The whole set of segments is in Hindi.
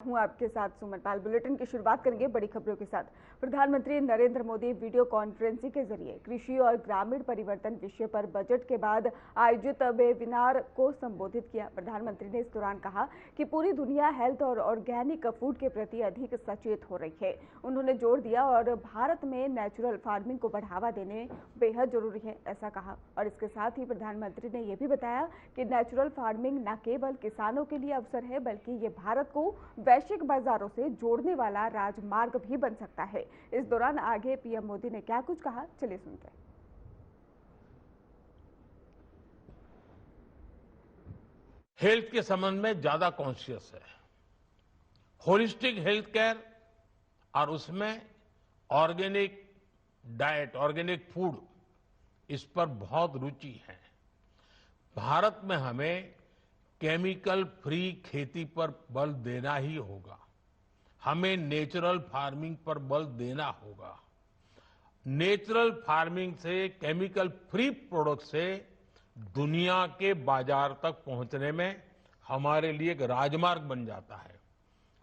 हूं आपके साथ सुमन पाल। बुलेटिन की शुरुआत करेंगे बड़ी खबरों के साथ। प्रधानमंत्री नरेंद्र मोदी वीडियो कॉन्फ्रेंसिंग के जरिए कृषि और ग्रामीण परिवर्तन विषय पर बजट के बाद आयोजित वेबिनार को संबोधित किया। प्रधानमंत्री ने इस दौरान कहा कि पूरी दुनिया हेल्थ और ऑर्गेनिक फूड के प्रति अधिक सचेत हो रही है। उन्होंने जोर दिया और भारत में नेचुरल फार्मिंग को बढ़ावा देने बेहद जरूरी है, ऐसा कहा। और इसके साथ ही प्रधानमंत्री ने यह भी बताया कि नेचुरल फार्मिंग न केवल किसानों के लिए अवसर है, बल्कि ये भारत को वैश्विक बाजारों से जोड़ने वाला राजमार्ग भी बन सकता है। इस दौरान आगे पीएम मोदी ने क्या कुछ कहा, चलिए सुनते हैं। हेल्थ के संबंध में ज्यादा कॉन्शियस है, होलिस्टिक हेल्थ केयर और उसमें ऑर्गेनिक डाइट, ऑर्गेनिक फूड, इस पर बहुत रुचि है। भारत में हमें केमिकल फ्री खेती पर बल देना ही होगा। हमें नेचुरल फार्मिंग पर बल देना होगा। नेचुरल फार्मिंग से, केमिकल फ्री प्रोडक्ट से दुनिया के बाजार तक पहुंचने में हमारे लिए एक राजमार्ग बन जाता है।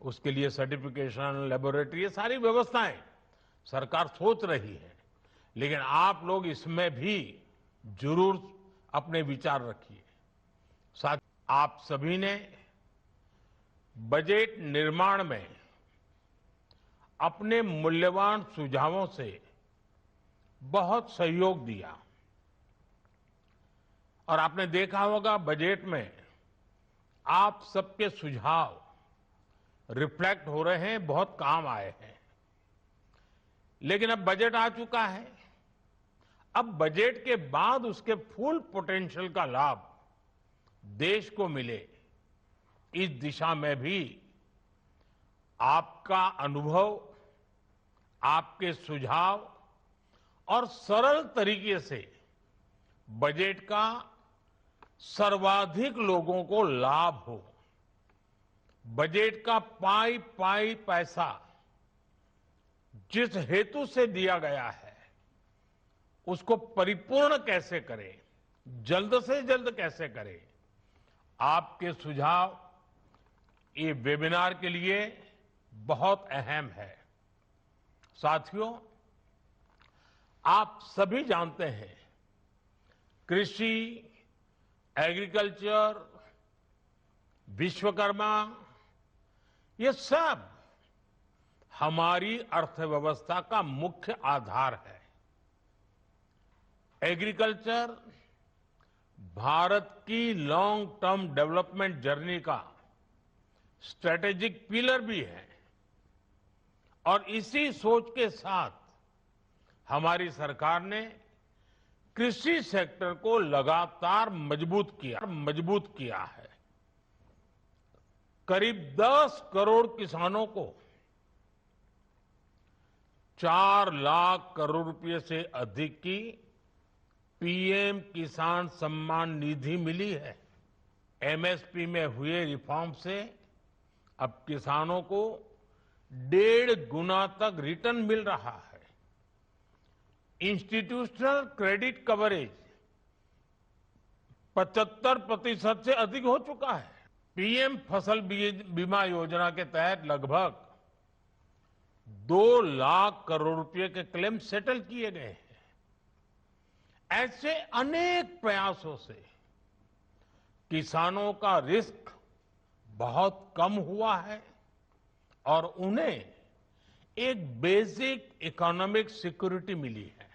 उसके लिए सर्टिफिकेशन, लेबोरेटरी, ये सारी व्यवस्थाएं सरकार सोच रही है, लेकिन आप लोग इसमें भी जरूर अपने विचार रखिए। साथ आप सभी ने बजट निर्माण में अपने मूल्यवान सुझावों से बहुत सहयोग दिया और आपने देखा होगा बजट में आप सबके सुझाव रिफ्लेक्ट हो रहे हैं, बहुत काम आए हैं। लेकिन अब बजट आ चुका है। अब बजट के बाद उसके फुल पोटेंशियल का लाभ देश को मिले, इस दिशा में भी आपका अनुभव, आपके सुझाव और सरल तरीके से बजट का सर्वाधिक लोगों को लाभ हो, बजट का पाई पाई पैसा जिस हेतु से दिया गया है उसको परिपूर्ण कैसे करें, जल्द से जल्द कैसे करें, आपके सुझाव ये वेबिनार के लिए बहुत अहम है। साथियों, आप सभी जानते हैं कृषि, एग्रीकल्चर, विश्वकर्मा, ये सब हमारी अर्थव्यवस्था का मुख्य आधार है। एग्रीकल्चर भारत की लॉन्ग टर्म डेवलपमेंट जर्नी का स्ट्रेटेजिक पिलर भी है और इसी सोच के साथ हमारी सरकार ने कृषि सेक्टर को लगातार मजबूत किया है। करीब 10 करोड़ किसानों को 4 लाख करोड़ रुपए से अधिक की पीएम किसान सम्मान निधि मिली है। एमएसपी में हुए रिफॉर्म से अब किसानों को 1.5 गुना तक रिटर्न मिल रहा है। इंस्टीट्यूशनल क्रेडिट कवरेज 75% से अधिक हो चुका है। पीएम फसल बीमा योजना के तहत लगभग 2 लाख करोड़ रुपए के क्लेम सेटल किए गए हैं। ऐसे अनेक प्रयासों से किसानों का रिस्क बहुत कम हुआ है और उन्हें एक बेसिक इकोनॉमिक सिक्योरिटी मिली है।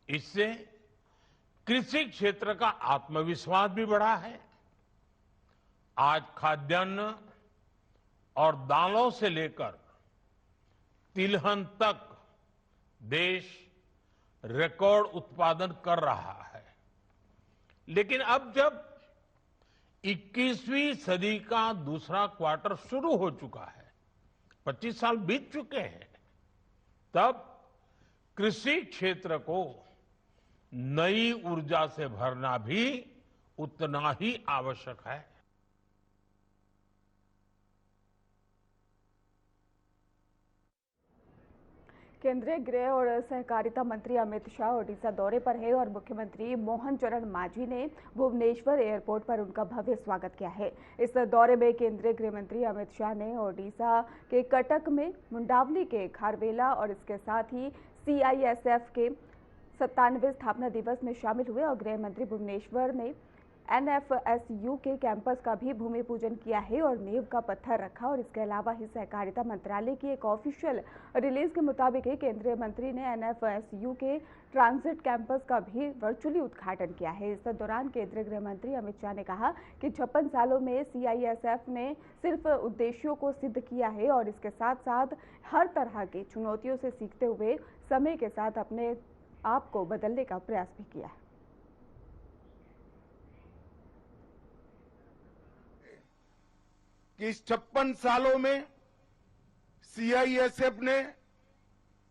इससे कृषि क्षेत्र का आत्मविश्वास भी बढ़ा है। आज खाद्यान्न और दालों से लेकर तिलहन तक देश रिकॉर्ड उत्पादन कर रहा है। लेकिन अब जब 21वीं सदी का दूसरा क्वार्टर शुरू हो चुका है, 25 साल बीत चुके हैं, तब कृषि क्षेत्र को नई ऊर्जा से भरना भी उतना ही आवश्यक है। केंद्रीय गृह और सहकारिता मंत्री अमित शाह ओडिशा दौरे पर है और मुख्यमंत्री मोहन चरण मांझी ने भुवनेश्वर एयरपोर्ट पर उनका भव्य स्वागत किया है। इस दौरे में केंद्रीय गृह मंत्री अमित शाह ने ओडिशा के कटक में मुंडावली के खारवेला और इसके साथ ही CISF के 97वें स्थापना दिवस में शामिल हुए और गृह मंत्री भुवनेश्वर ने NFSU के कैंपस का भी भूमि पूजन किया है और नींव का पत्थर रखा। और इसके अलावा ही सहकारिता मंत्रालय की एक ऑफिशियल रिलीज के मुताबिक केंद्रीय मंत्री ने NFSU के ट्रांजिट कैंपस का भी वर्चुअली उद्घाटन किया है। इस दौरान केंद्रीय गृह मंत्री अमित शाह ने कहा कि 56 सालों में CISF ने सिर्फ उद्देश्यों को सिद्ध किया है और इसके साथ साथ हर तरह की चुनौतियों से सीखते हुए समय के साथ अपने आप को बदलने का प्रयास भी किया है। कि इस 56 सालों में CISF ने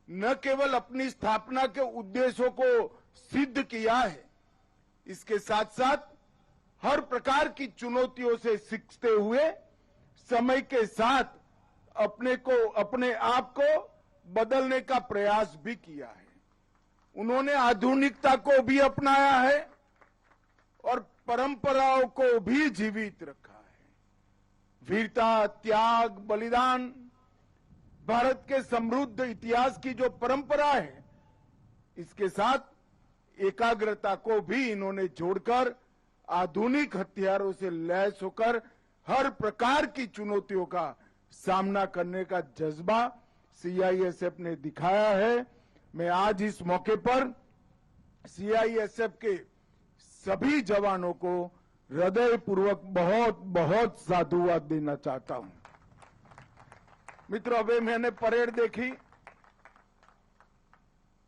न केवल अपनी स्थापना के उद्देश्यों को सिद्ध किया है, इसके साथ साथ हर प्रकार की चुनौतियों से सीखते हुए समय के साथ अपने आप को बदलने का प्रयास भी किया है। उन्होंने आधुनिकता को भी अपनाया है और परंपराओं को भी जीवित रखा है। वीरता, त्याग, बलिदान, भारत के समृद्ध इतिहास की जो परंपरा है, इसके साथ एकाग्रता को भी इन्होंने जोड़कर आधुनिक हथियारों से लैस होकर हर प्रकार की चुनौतियों का सामना करने का जज्बा CISF ने दिखाया है। मैं आज इस मौके पर CISF के सभी जवानों को हृदयपूर्वक बहुत बहुत साधुवाद देना चाहता हूं। मित्रों, अभी मैंने परेड देखी।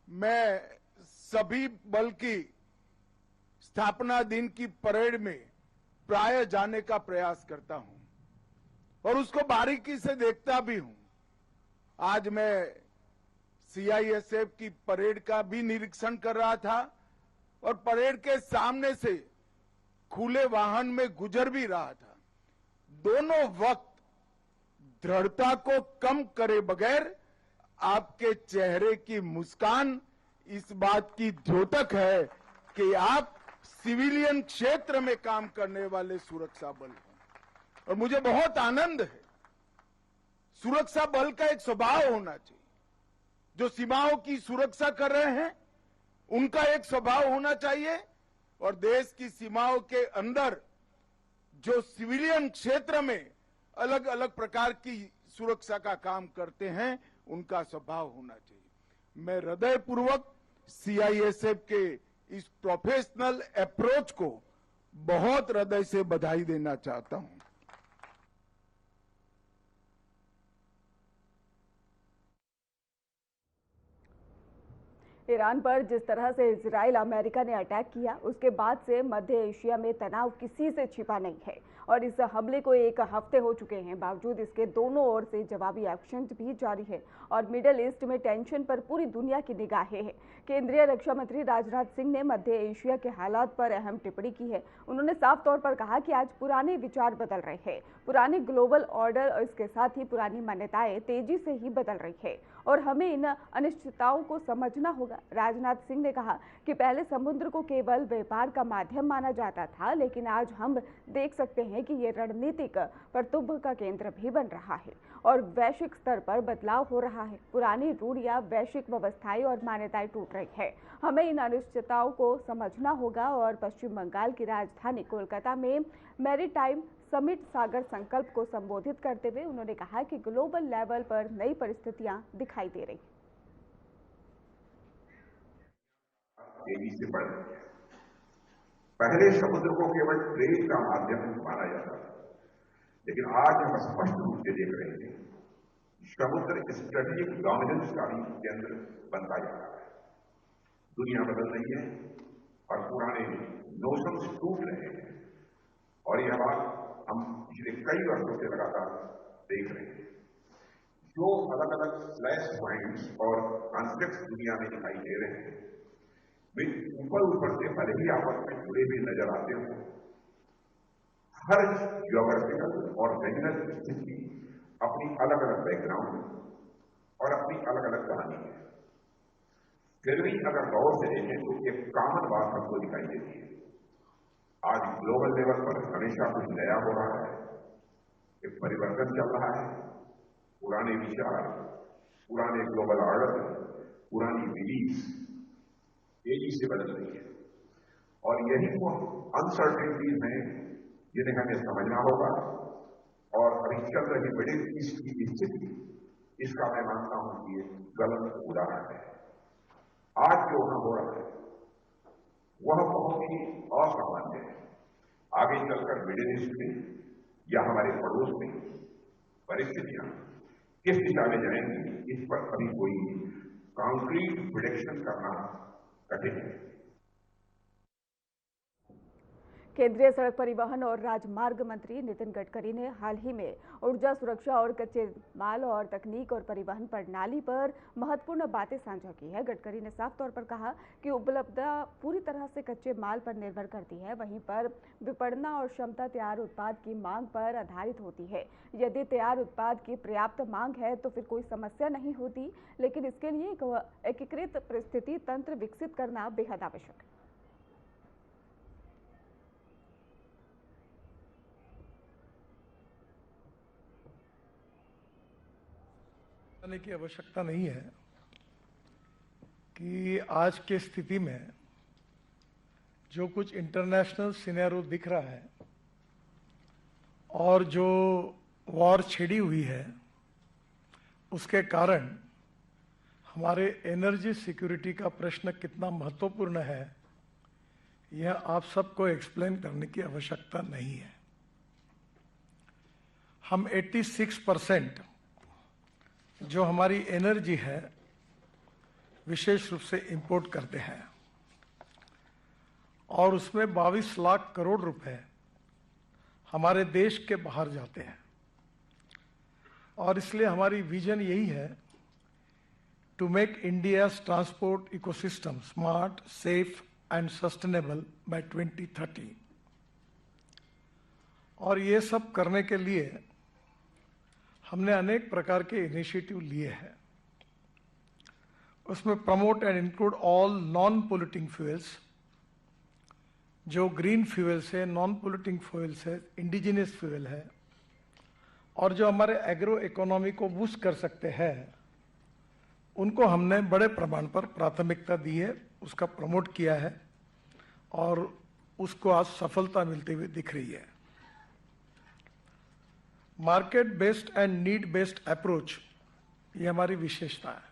मैं सभी बल की स्थापना दिन की परेड में प्राय जाने का प्रयास करता हूं और उसको बारीकी से देखता भी हूं। आज मैं CISF की परेड का भी निरीक्षण कर रहा था और परेड के सामने से खुले वाहन में गुजर भी रहा था। दोनों वक्त दृढ़ता को कम करे बगैर आपके चेहरे की मुस्कान इस बात की द्योतक है कि आप सिविलियन क्षेत्र में काम करने वाले सुरक्षा बल हैं और मुझे बहुत आनंद है। सुरक्षा बल का एक स्वभाव होना चाहिए। जो सीमाओं की सुरक्षा कर रहे हैं उनका एक स्वभाव होना चाहिए और देश की सीमाओं के अंदर जो सिविलियन क्षेत्र में अलग अलग प्रकार की सुरक्षा का काम करते हैं उनका स्वभाव होना चाहिए। मैं हृदयपूर्वक CISF के इस प्रोफेशनल अप्रोच को बहुत हृदय से बधाई देना चाहता हूं। ईरान पर जिस तरह से इजराइल अमेरिका ने अटैक किया, उसके बाद से मध्य एशिया में तनाव किसी से छिपा नहीं है और इस हमले को एक हफ्ते हो चुके हैं। बावजूद इसके दोनों ओर से जवाबी एक्शन भी जारी है और मिडल ईस्ट में टेंशन पर पूरी दुनिया की निगाहें हैं। केंद्रीय रक्षा मंत्री राजनाथ सिंह ने मध्य एशिया के हालात पर अहम टिप्पणी की है। उन्होंने साफ तौर पर कहा कि आज पुराने विचार बदल रहे हैं। पुराने ग्लोबल ऑर्डर और इसके साथ ही पुरानी मान्यताएं तेजी से ही बदल रही है और हमें इन अनिश्चितताओं को समझना होगा। राजनाथ सिंह ने कहा कि पहले समुद्र को केवल व्यापार का माध्यम माना जाता था, लेकिन आज हम देख सकते हैं कि ये रणनीतिक प्रभुत्व का केंद्र भी बन रहा है और वैश्विक स्तर पर बदलाव हो रहा है। पुरानी रूढ़ियां, वैश्विक व्यवस्थाएं और मान्यताएं टूट रही है। हमें इन अनिश्चितताओं को समझना होगा और पश्चिम बंगाल की राजधानी कोलकाता में मैरीटाइम समिट सागर संकल्प को संबोधित करते हुए उन्होंने कहा कि ग्लोबल लेवल पर नई परिस्थितियां दिखाई दे रही। तेजी से बढ़ रही है। पहले समुद्र को केवल ट्रेड का माध्यम माना जाता था, लेकिन आज हम स्पष्ट रूप से देख रहे हैं समुद्र स्ट्रेटेजिक डोमिनेंस का भी केंद्र बनता जा रहा है। दुनिया बदल रही है और पुराने नोशंस टूट रहे हैं और यह बात हम पिछले कई वर्षों से लगातार देख रहे हैं। जो अलग अलग फ्लैश पॉइंट्स और कॉन्फ्लिक्ट्स दुनिया में दिखाई दे रहे हैं, वे ऊपर से भले ही आपस में जुड़े हुए नजर आते हो, हर ज्योग्राफिकल और रीजनल स्थिति अपनी अलग अलग बैकग्राउंड और अपनी अलग अलग कहानी है। फिर भी अगर गौर से देखें तो एक कॉमन बात हमको दिखाई देती है। आज ग्लोबल लेवल पर हमेशा कुछ नया हो रहा है, एक परिवर्तन चल रहा है। पुराने विचार, पुराने ग्लोबल ऑर्डर, पुरानी बिलीफ तेजी से बदल रही है और यही वो अनसर्टेनिटीज हैं जिन्हें हमें समझना होगा। और अभी चल रही मिडिल ईस्ट की स्थिति, इसका मैं मानता हूं कि ये गलत उदाहरण है। आज जो वहां हो रहा है वह बहुत ही असामान्य है। आगे चलकर मिडिल ईस्ट में या हमारे पड़ोस में परिस्थितियां किस दिशा में जाएंगी, इस पर अभी कोई कॉन्क्रीट प्रिडिक्शन करना कठिन है। केंद्रीय सड़क परिवहन और राजमार्ग मंत्री नितिन गडकरी ने हाल ही में ऊर्जा सुरक्षा और कच्चे माल और तकनीक और परिवहन प्रणाली पर महत्वपूर्ण बातें साझा की है। गडकरी ने साफ तौर पर कहा कि उपलब्धता पूरी तरह से कच्चे माल पर निर्भर करती है, वहीं पर विपणन और क्षमता तैयार उत्पाद की मांग पर आधारित होती है। यदि तैयार उत्पाद की पर्याप्त मांग है तो फिर कोई समस्या नहीं होती, लेकिन इसके लिए एक एकीकृत परिस्थिति तंत्र विकसित करना बेहद आवश्यक है। की आवश्यकता नहीं है कि आज के स्थिति में जो कुछ इंटरनेशनल सिनेरियो दिख रहा है और जो वॉर छिड़ी हुई है, उसके कारण हमारे एनर्जी सिक्योरिटी का प्रश्न कितना महत्वपूर्ण है, यह आप सबको एक्सप्लेन करने की आवश्यकता नहीं है। हम 86% जो हमारी एनर्जी है विशेष रूप से इंपोर्ट करते हैं और उसमें 22 लाख करोड़ रुपए हमारे देश के बाहर जाते हैं। और इसलिए हमारी विजन यही है to make India's transport ecosystem smart, safe and sustainable by 2030। और ये सब करने के लिए हमने अनेक प्रकार के इनिशिएटिव लिए हैं। उसमें promote and include all non polluting fuels, जो ग्रीन फ्यूल्स है, नॉन पोल्यूटिंग फ्यूल्स है, इंडिजिनियस फ्यूल है, और जो हमारे एग्रो इकोनॉमी को बूस्ट कर सकते हैं, उनको हमने बड़े प्रमाण पर प्राथमिकता दी है, उसका प्रमोट किया है और उसको आज सफलता मिलती हुई दिख रही है। Market based and need based approach, ये हमारी विशेषता है।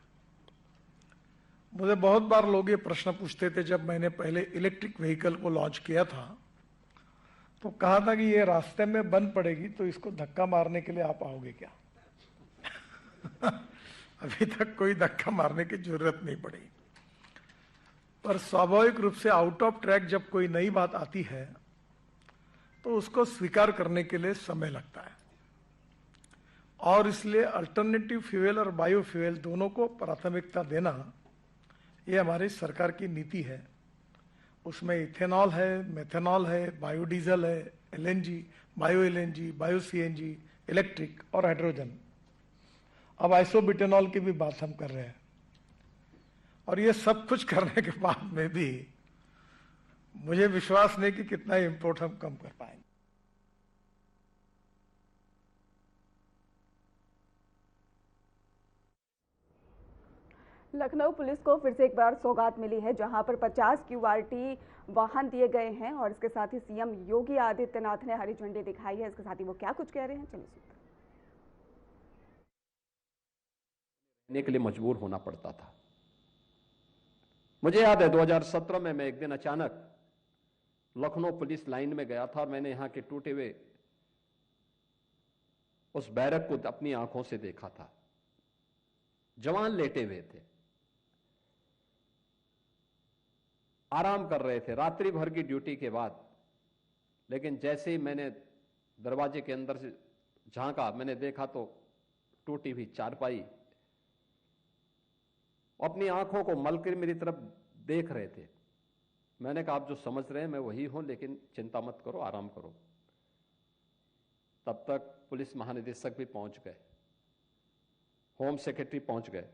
मुझे बहुत बार लोग ये प्रश्न पूछते थे, जब मैंने पहले इलेक्ट्रिक व्हीकल को लॉन्च किया था तो कहा था कि ये रास्ते में बंद पड़ेगी तो इसको धक्का मारने के लिए आप आओगे क्या? अभी तक कोई धक्का मारने की जरूरत नहीं पड़ी, पर स्वाभाविक रूप से आउट ऑफ ट्रैक जब कोई नई बात आती है तो उसको स्वीकार करने के लिए समय लगता है। और इसलिए अल्टरनेटिव फ्यूल और बायो फ्यूल दोनों को प्राथमिकता देना, ये हमारी सरकार की नीति है। उसमें इथेनॉल है, मेथेनॉल है, बायोडीजल है, LNG, bio LNG, bio CNG, electric और हाइड्रोजन। अब आइसोब्यूटेनॉल की भी बात हम कर रहे हैं। और ये सब कुछ करने के बाद में भी मुझे विश्वास नहीं कि कितना इंपोर्ट हम कम कर पाएंगे। लखनऊ पुलिस को फिर से एक बार सौगात मिली है, जहां पर 50 क्यूआरटी वाहन दिए गए हैं और इसके साथ ही सीएम योगी आदित्यनाथ ने हरी झंडी दिखाई है। इसके साथ ही वो क्या कुछ कह रहे हैं, चलिए सुनते हैं। के लिए मजबूर होना पड़ता था। मुझे याद है 2017 में मैं एक दिन अचानक लखनऊ पुलिस लाइन में गया था और मैंने यहां के टूटे हुए उस बैरक को अपनी आंखों से देखा था। जवान लेटे हुए थे, आराम कर रहे थे रात्रि भर की ड्यूटी के बाद। लेकिन जैसे ही मैंने दरवाजे के अंदर से झांका, मैंने देखा तो टूटी हुई चारपाई, अपनी आंखों को मलकर मेरी तरफ देख रहे थे। मैंने कहा, आप जो समझ रहे हैं मैं वही हूं, लेकिन चिंता मत करो, आराम करो। तब तक पुलिस महानिदेशक भी पहुंच गए, होम सेक्रेटरी पहुंच गए।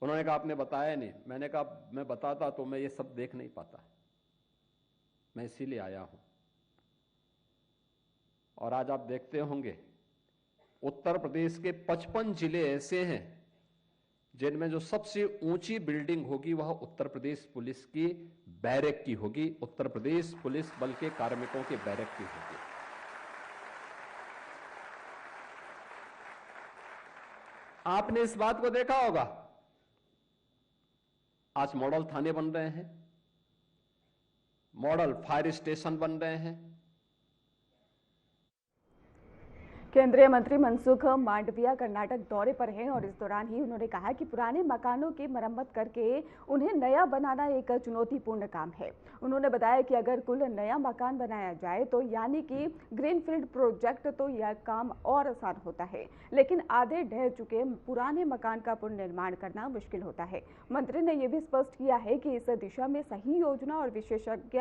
उन्होंने कहा आपने बताया नहीं। मैंने कहा मैं बताता तो मैं ये सब देख नहीं पाता, मैं इसीलिए आया हूं। और आज आप देखते होंगे उत्तर प्रदेश के 55 जिले ऐसे हैं जिनमें जो सबसे ऊंची बिल्डिंग होगी वह उत्तर प्रदेश पुलिस की बैरक की होगी, उत्तर प्रदेश पुलिस बल के कार्मिकों के बैरक की होगी। आपने इस बात को देखा होगा, आज मॉडल थाने बन रहे हैं, मॉडल फायर स्टेशन बन रहे हैं। केंद्रीय मंत्री मनसुख मांडविया कर्नाटक दौरे पर हैं और इस दौरान ही उन्होंने कहा कि पुराने मकानों की मरम्मत करके उन्हें नया बनाना एक चुनौतीपूर्ण काम है। उन्होंने बताया कि अगर कुल नया मकान बनाया जाए तो यानी कि ग्रीनफील्ड प्रोजेक्ट तो यह काम और आसान होता है, लेकिन आधे ढह चुके पुराने मकान का पुनर्निर्माण करना मुश्किल होता है। मंत्री ने यह भी स्पष्ट किया है कि इस दिशा में सही योजना और विशेषज्ञ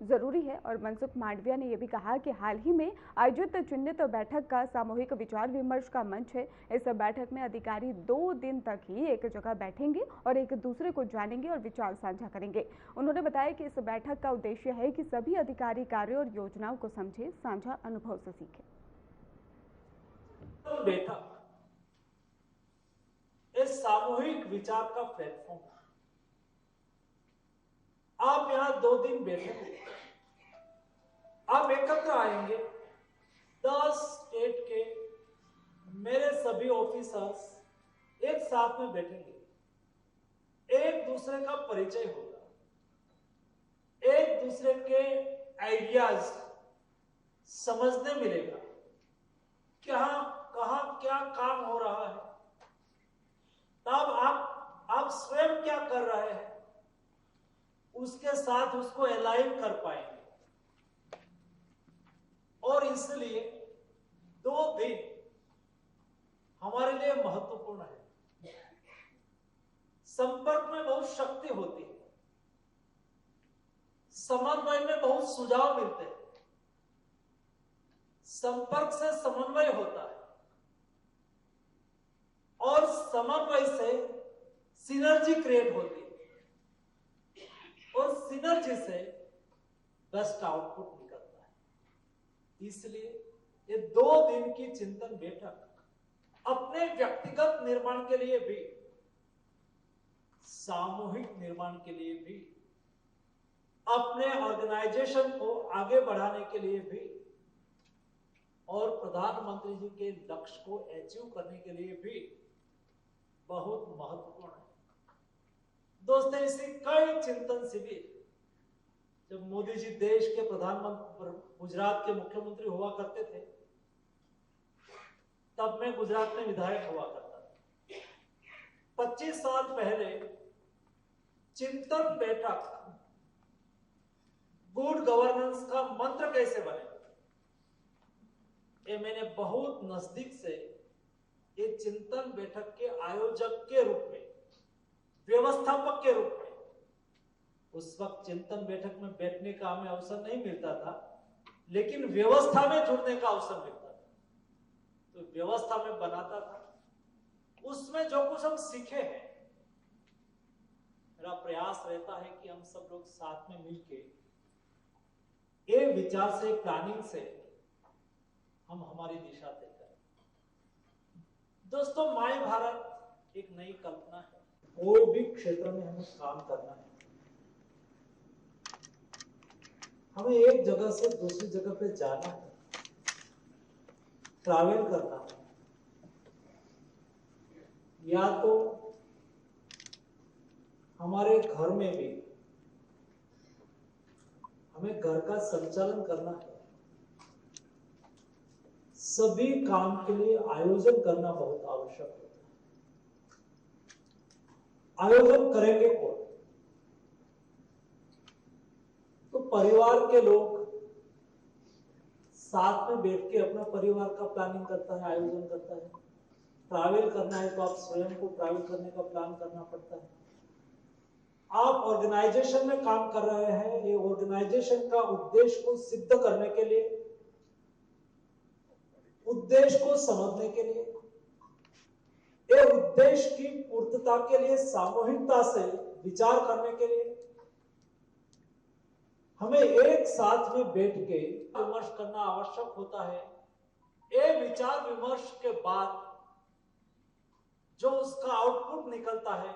जरूरी है। और मनसुख मांडविया ने यह भी कहा कि हाल ही में आयोजित चिन्हित बैठक का सामूहिक विचार विमर्श का मंच है। इस बैठक में अधिकारी 2 दिन तक ही एक जगह बैठेंगे और एक दूसरे को जानेंगे और विचार साझा करेंगे। उन्होंने बताया कि इस बैठक का उद्देश्य है कि सभी अधिकारी कार्यों और योजनाओं को समझे, साझा अनुभव से सीखें। बैठक इस सामूहिक विचार का प्लेटफॉर्म, आप यहां 2 दिन बैठेंगे, आप एकत्र आएंगे, 10 स्टेट के मेरे सभी ऑफिसर्स एक साथ में बैठेंगे, एक दूसरे का परिचय होगा, एक दूसरे के आइडियाज समझने मिलेगा, कहां क्या काम हो रहा है, तब आप स्वयं क्या कर रहे हैं उसके साथ उसको अलाइन कर पाएंगे। और इसलिए 2 दिन हमारे लिए महत्वपूर्ण है। संपर्क में बहुत शक्ति होती है, समन्वय में बहुत सुझाव मिलते हैं, संपर्क से समन्वय होता है और समन्वय से सिनर्जी क्रिएट होती है और सिनर्जी से बेस्ट आउटपुट निकलता है। इसलिए ये 2 दिन की चिंतन बैठक अपने व्यक्तिगत निर्माण के लिए भी, सामूहिक निर्माण के लिए भी, अपने ऑर्गेनाइजेशन को आगे बढ़ाने के लिए भी और प्रधानमंत्री जी के लक्ष्य को अचीव करने के लिए भी बहुत महत्वपूर्ण है। दोस्तों, ऐसे कई चिंतन शिविर जब मोदी जी देश के प्रधानमंत्री, गुजरात के मुख्यमंत्री हुआ करते थे, तब मैं गुजरात में विधायक हुआ करता था। 25 साल पहले चिंतन बैठक गुड गवर्नेंस का मंत्र कैसे बने, ये मैंने बहुत नजदीक से ये चिंतन बैठक के आयोजक के रूप में, व्यवस्थापक के रूप में, उस वक्त चिंतन बैठक में बैठने का हमें अवसर नहीं मिलता था, लेकिन व्यवस्था में जुड़ने का अवसर मिलता था, तो व्यवस्था में बनाता था। उसमें जो कुछ हम सीखे हैं, मेरा प्रयास रहता है कि हम सब लोग साथ में मिलके ये विचार से, प्लानिंग से हम हमारी दिशा तय करें। दोस्तों, माय भारत एक नई कल्पना है। कोई भी क्षेत्र में हमें काम करना है, हमें एक जगह से दूसरी जगह पे जाना है, ट्रैवल करना है, या तो हमारे घर में भी हमें घर का संचालन करना है, सभी काम के लिए आयोजन करना बहुत आवश्यक होता है। आयोजन करेंगे कौन? तो परिवार के लोग साथ में बैठ के अपना परिवार का प्लानिंग करता है, आयोजन करता है। ट्रैवल करना है तो आप स्वयं को ट्रैवल करने का प्लान करना पड़ता है। आप ऑर्गेनाइजेशन में काम कर रहे हैं, ये ऑर्गेनाइजेशन का उद्देश्य को सिद्ध करने के लिए, उद्देश्य को समझने के लिए, ये उद्देश्य की पूर्तता के लिए सामूहिकता से विचार करने के लिए हमें एक साथ में बैठ के विमर्श करना आवश्यक होता है। ये विचार विमर्श के बाद जो उसका आउटपुट निकलता है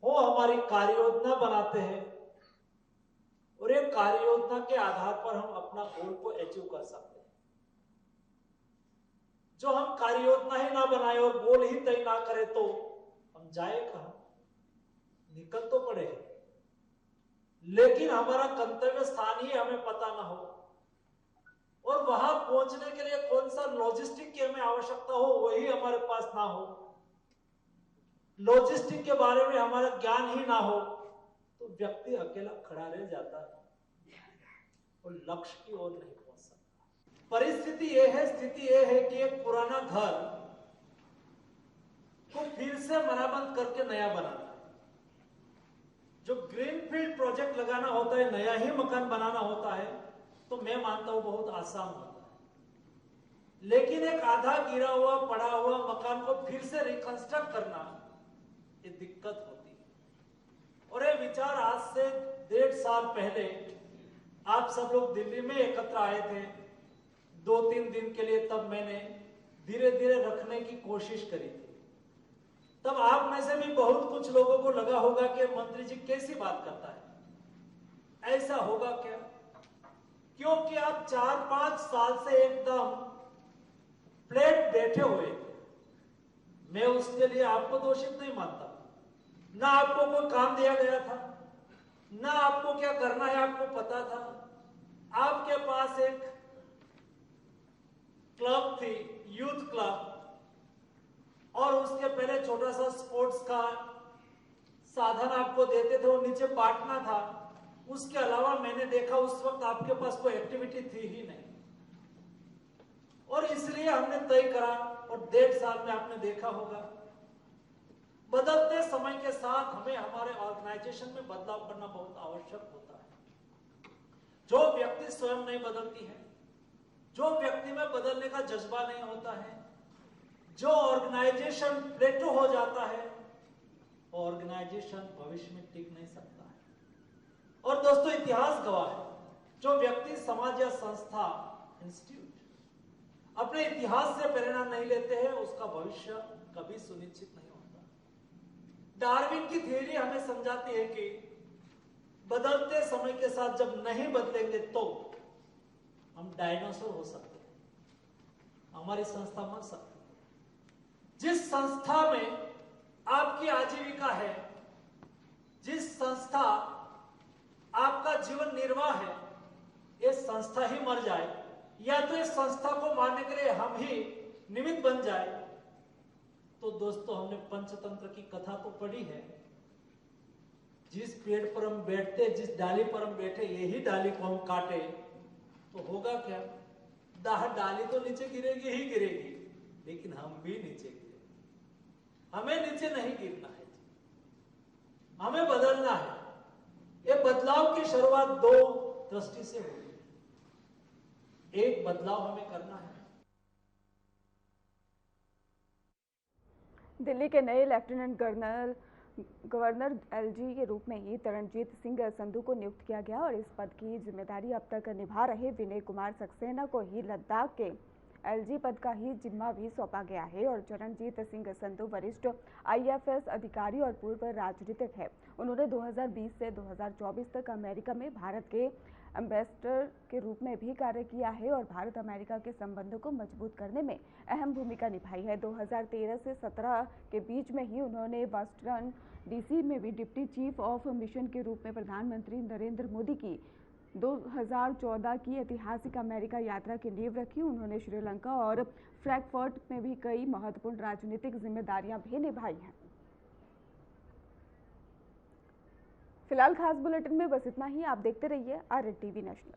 वो हमारी कार्य योजना बनाते हैं और ये कार्य योजना के आधार पर हम अपना गोल को अचीव कर सकते हैं। जो हम कार्य योजना ही ना बनाए और गोल ही तय ना करें तो हम जाए कहां? निकल तो पड़े, लेकिन हमारा गंतव्य स्थान ही हमें पता ना हो और वहां पहुंचने के लिए कौन सा लॉजिस्टिक की हमें आवश्यकता हो वही हमारे पास ना हो, लॉजिस्टिक के बारे में हमारा ज्ञान ही ना हो, तो व्यक्ति अकेला खड़ा रह जाता है और लक्ष्य की ओर नहीं पहुंच सकता। परिस्थिति यह है, स्थिति यह है कि एक पुराना घर को फिर से मरम्मत करके नया बनाना है। जो ग्रीनफील्ड प्रोजेक्ट लगाना होता है, नया ही मकान बनाना होता है, तो मैं मानता हूं बहुत आसान होता है, लेकिन एक आधा गिरा हुआ पड़ा हुआ मकान को फिर से रिकंस्ट्रक्ट करना ये दिक्कत होती है। और ये विचार आज से 1.5 साल पहले आप सब लोग दिल्ली में एकत्र आए थे 2-3 दिन के लिए, तब मैंने धीरे धीरे रखने की कोशिश करी थी। तब आप में से भी बहुत कुछ लोगों को लगा होगा कि मंत्री जी कैसी बात करता है, ऐसा होगा क्या? क्योंकि आप 4-5 साल से एकदम फ्लैट बैठे हुए थे। मैं उसके लिए आपको दोषित नहीं मानता, ना आपको कोई काम दिया गया था, ना आपको क्या करना है आपको पता था। आपके पास एक क्लब थी, यूथ क्लब, और उसके पहले छोटा सा स्पोर्ट्स का साधन आपको देते थे, वो नीचे बांटना था। उसके अलावा मैंने देखा उस वक्त आपके पास कोई एक्टिविटी थी ही नहीं, और इसलिए हमने तय करा, और 1.5 साल में आपने देखा होगा बदलते समय के साथ हमें हमारे ऑर्गेनाइजेशन में बदलाव करना बहुत आवश्यक होता है। जो व्यक्ति स्वयं नहीं बदलती है, जो व्यक्ति में बदलने का जज्बा नहीं होता है, जो ऑर्गेनाइजेशन प्लेटो हो जाता है, ऑर्गेनाइजेशन भविष्य में टिक नहीं सकता है। और दोस्तों, इतिहास गवाह है, जो व्यक्ति, समाज या संस्था, इंस्टीट्यूट अपने इतिहास से प्रेरणा नहीं लेते हैं, उसका भविष्य कभी सुनिश्चित नहीं होता। डार्विन की थ्योरी हमें समझाती है कि बदलते समय के साथ जब नहीं बदलेंगे तो हम डायनासोर हो सकते हैं, हमारी संस्था मर सकती है। जिस संस्था में आपकी आजीविका है, जिस संस्था आपका जीवन निर्वाह है, ये संस्था ही मर जाए या तो इस संस्था को मारने के लिए हम ही निमित्त बन जाए, तो दोस्तों हमने पंचतंत्र की कथा तो पढ़ी है। जिस पेड़ पर हम बैठते, जिस डाली पर हम बैठे, यही डाली को हम काटे तो होगा क्या? डाली तो नीचे गिरेगी ही गिरेगी, लेकिन हम भी नीचे गिरेंगे। हमें नीचे नहीं गिरना है, हमें बदलना है। ये बदलाव की शुरुआत 2 दृष्टि से होगी। एक, बदलाव हमें करना है। दिल्ली के नए लेफ्टिनेंट गवर्नर एलजी के रूप में ही तरणजीत सिंह संधू को नियुक्त किया गया और इस पद की जिम्मेदारी अब तक निभा रहे विनय कुमार सक्सेना को ही लद्दाख के एलजी पद का ही जिम्मा भी सौंपा गया है। और चरणजीत सिंह संधू वरिष्ठ आईएफएस अधिकारी और पूर्व राजनीतिक है। उन्होंने 2020 से 2024 तक अमेरिका में भारत के एम्बेसडर के रूप में भी कार्य किया है और भारत अमेरिका के संबंधों को मजबूत करने में अहम भूमिका निभाई है। 2013 से 17 के बीच में ही उन्होंने वाशिंगटन डीसी में भी डिप्टी चीफ ऑफ मिशन के रूप में प्रधानमंत्री नरेंद्र मोदी की 2014 की ऐतिहासिक अमेरिका यात्रा की नींव रखी। उन्होंने श्रीलंका और फ्रैंकफर्ट में भी कई महत्वपूर्ण राजनीतिक जिम्मेदारियां भी निभाई हैं। फिलहाल खास बुलेटिन में बस इतना ही। आप देखते रहिए आरएन टीवी नेशनल।